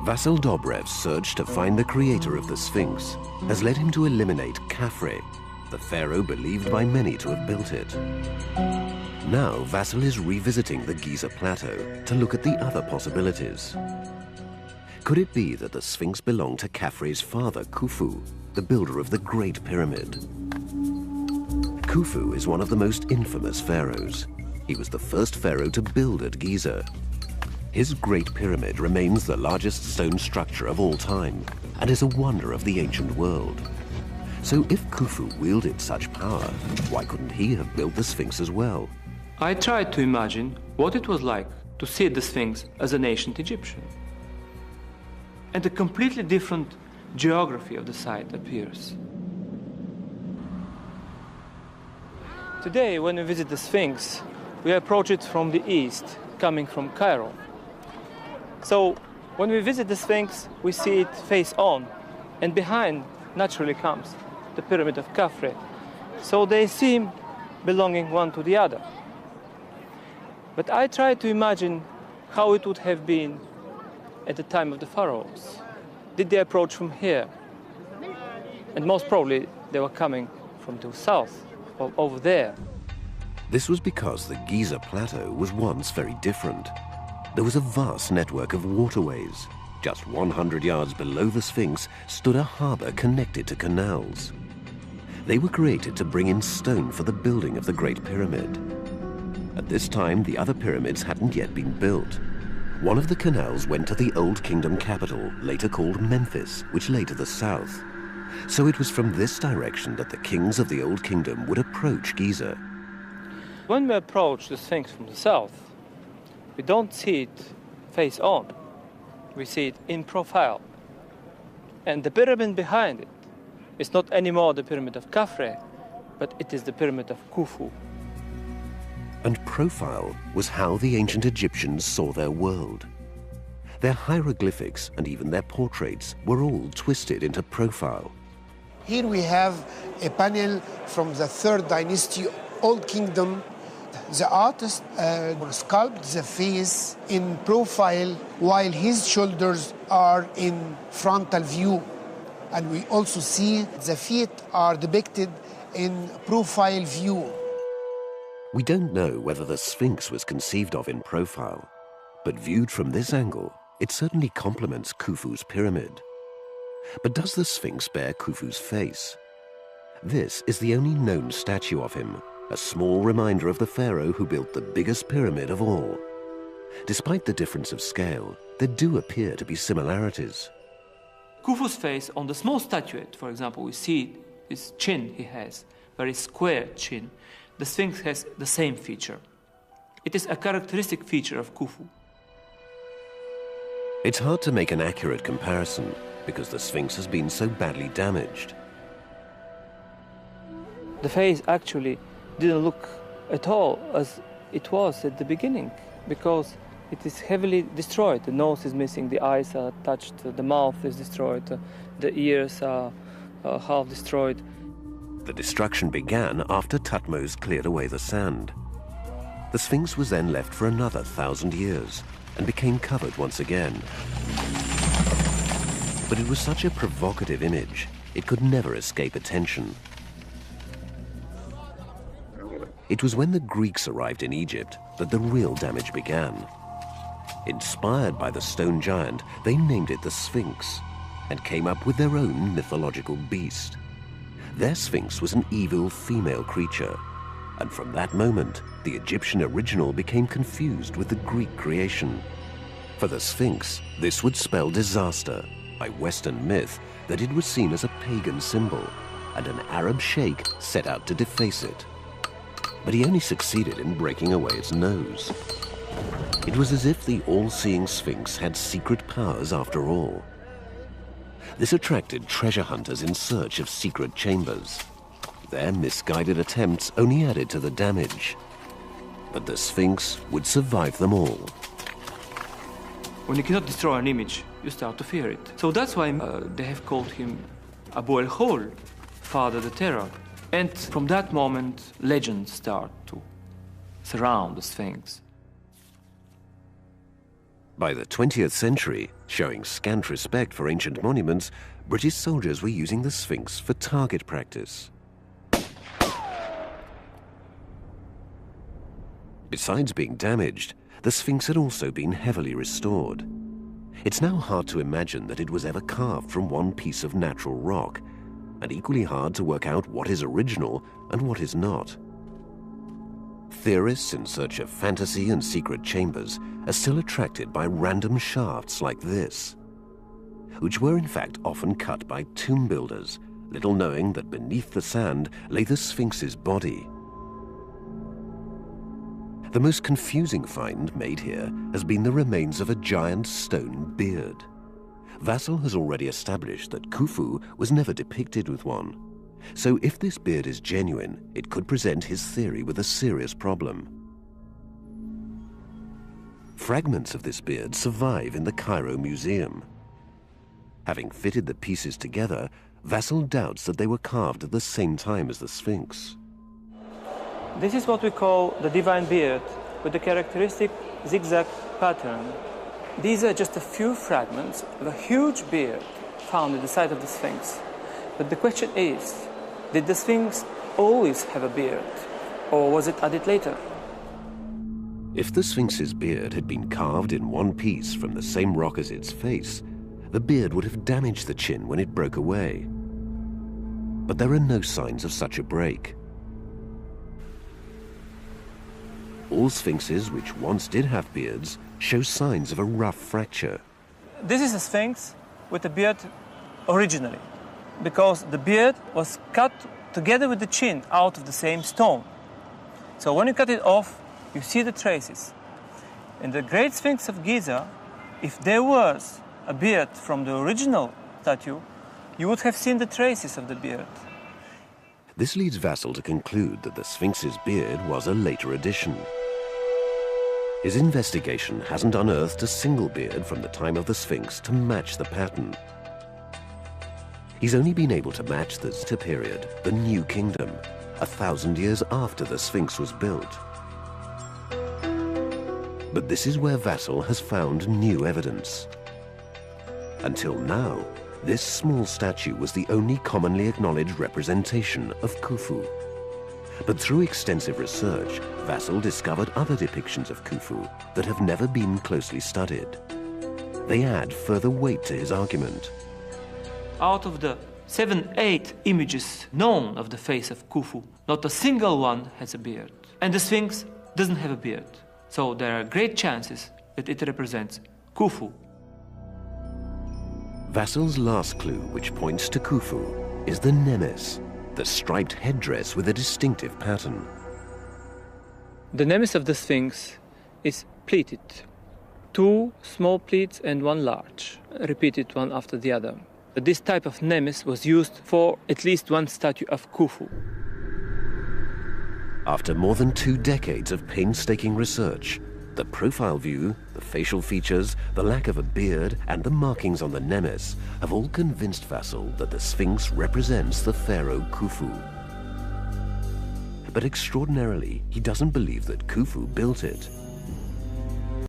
Vasil Dobrev's search to find the creator of the Sphinx has led him to eliminate Khafre, the pharaoh believed by many to have built it. Now Vasil is revisiting the Giza Plateau to look at the other possibilities. Could it be that the Sphinx belonged to Khafre's father, Khufu, the builder of the Great Pyramid? Khufu is one of the most infamous pharaohs. He was the first pharaoh to build at Giza. His Great Pyramid remains the largest stone structure of all time and is a wonder of the ancient world. So if Khufu wielded such power, why couldn't he have built the Sphinx as well? I tried to imagine what it was like to see the Sphinx as an ancient Egyptian. And a completely different geography of the site appears. Today, when we visit the Sphinx, we approach it from the east, coming from Cairo. So, when we visit the Sphinx, we see it face on, and behind naturally comes the Pyramid of Khafre. So they seem belonging one to the other. But I try to imagine how it would have been at the time of the pharaohs. Did they approach from here? And most probably they were coming from the south, or over there. This was because the Giza Plateau was once very different. There was a vast network of waterways. Just 100 yards below the Sphinx stood a harbor connected to canals. They were created to bring in stone for the building of the Great Pyramid. At this time, the other pyramids hadn't yet been built. One of the canals went to the Old Kingdom capital, later called Memphis, which lay to the south. So it was from this direction that the kings of the Old Kingdom would approach Giza. When we approach the Sphinx from the south, we don't see it face on. We see it in profile. And the pyramid behind it is not anymore the Pyramid of Khafre, but it is the Pyramid of Khufu. And profile was how the ancient Egyptians saw their world. Their hieroglyphics and even their portraits were all twisted into profile. Here we have a panel from the 3rd dynasty, Old Kingdom. The artist sculpted the face in profile while his shoulders are in frontal view. And we also see the feet are depicted in profile view. We don't know whether the Sphinx was conceived of in profile, but viewed from this angle, it certainly complements Khufu's pyramid. But does the Sphinx bear Khufu's face? This is the only known statue of him, a small reminder of the pharaoh who built the biggest pyramid of all. Despite the difference of scale, there do appear to be similarities. Khufu's face, on the small statuette, for example, we see his chin he has, very square chin. The Sphinx has the same feature. It is a characteristic feature of Khufu. It's hard to make an accurate comparison because the Sphinx has been so badly damaged. The face actually didn't look at all as it was at the beginning because it is heavily destroyed. The nose is missing, the eyes are touched, the mouth is destroyed, the ears are half destroyed. The destruction began after Thutmose cleared away the sand. The Sphinx was then left for another 1,000 years and became covered once again. But it was such a provocative image, it could never escape attention. It was when the Greeks arrived in Egypt that the real damage began. Inspired by the stone giant, they named it the Sphinx and came up with their own mythological beast. Their Sphinx was an evil female creature, and from that moment, the Egyptian original became confused with the Greek creation. For the Sphinx, this would spell disaster. By Western myth, that it was seen as a pagan symbol, and an Arab sheikh set out to deface it. But he only succeeded in breaking away its nose. It was as if the all-seeing Sphinx had secret powers after all. This attracted treasure hunters in search of secret chambers. Their misguided attempts only added to the damage. But the Sphinx would survive them all. When you cannot destroy an image, you start to fear it. So that's why they have called him Abu el-Hol, Father the Terror. And from that moment, legends start to surround the Sphinx. By the 20th century, showing scant respect for ancient monuments, British soldiers were using the Sphinx for target practice. Besides being damaged, the Sphinx had also been heavily restored. It's now hard to imagine that it was ever carved from one piece of natural rock, and equally hard to work out what is original and what is not. Theorists in search of fantasy and secret chambers are still attracted by random shafts like this, which were in fact often cut by tomb builders, little knowing that beneath the sand lay the Sphinx's body. The most confusing find made here has been the remains of a giant stone beard. Vassal has already established that Khufu was never depicted with one. So if this beard is genuine, it could present his theory with a serious problem. Fragments of this beard survive in the Cairo Museum. Having fitted the pieces together, Vassal doubts that they were carved at the same time as the Sphinx. This is what we call the divine beard, with the characteristic zigzag pattern. These are just a few fragments of a huge beard found at the site of the Sphinx. But the question is, did the Sphinx always have a beard, or was it added later? If the Sphinx's beard had been carved in one piece from the same rock as its face, the beard would have damaged the chin when it broke away. But there are no signs of such a break. All Sphinxes which once did have beards show signs of a rough fracture. This is a Sphinx with a beard originally, because the beard was cut together with the chin out of the same stone. So when you cut it off, you see the traces. In the Great Sphinx of Giza, if there was a beard from the original statue, you would have seen the traces of the beard. This leads Vassal to conclude that the Sphinx's beard was a later addition. His investigation hasn't unearthed a single beard from the time of the Sphinx to match the pattern. He's only been able to match the Zeta period, the New Kingdom, 1,000 years after the Sphinx was built. But this is where Vassal has found new evidence. Until now, this small statue was the only commonly acknowledged representation of Khufu. But through extensive research, Vassal discovered other depictions of Khufu that have never been closely studied. They add further weight to his argument. Out of the 7-8 images known of the face of Khufu, not a single one has a beard. And the Sphinx doesn't have a beard. So there are great chances that it represents Khufu. Vassal's last clue, which points to Khufu, is the nemes, the striped headdress with a distinctive pattern. The nemes of the Sphinx is pleated. 2 small pleats and 1 large, repeated one after the other. This type of nemes was used for at least one statue of Khufu. After more than 2 decades of painstaking research, the profile view, the facial features, the lack of a beard, and the markings on the nemes have all convinced Vassal that the Sphinx represents the pharaoh Khufu. But extraordinarily, he doesn't believe that Khufu built it.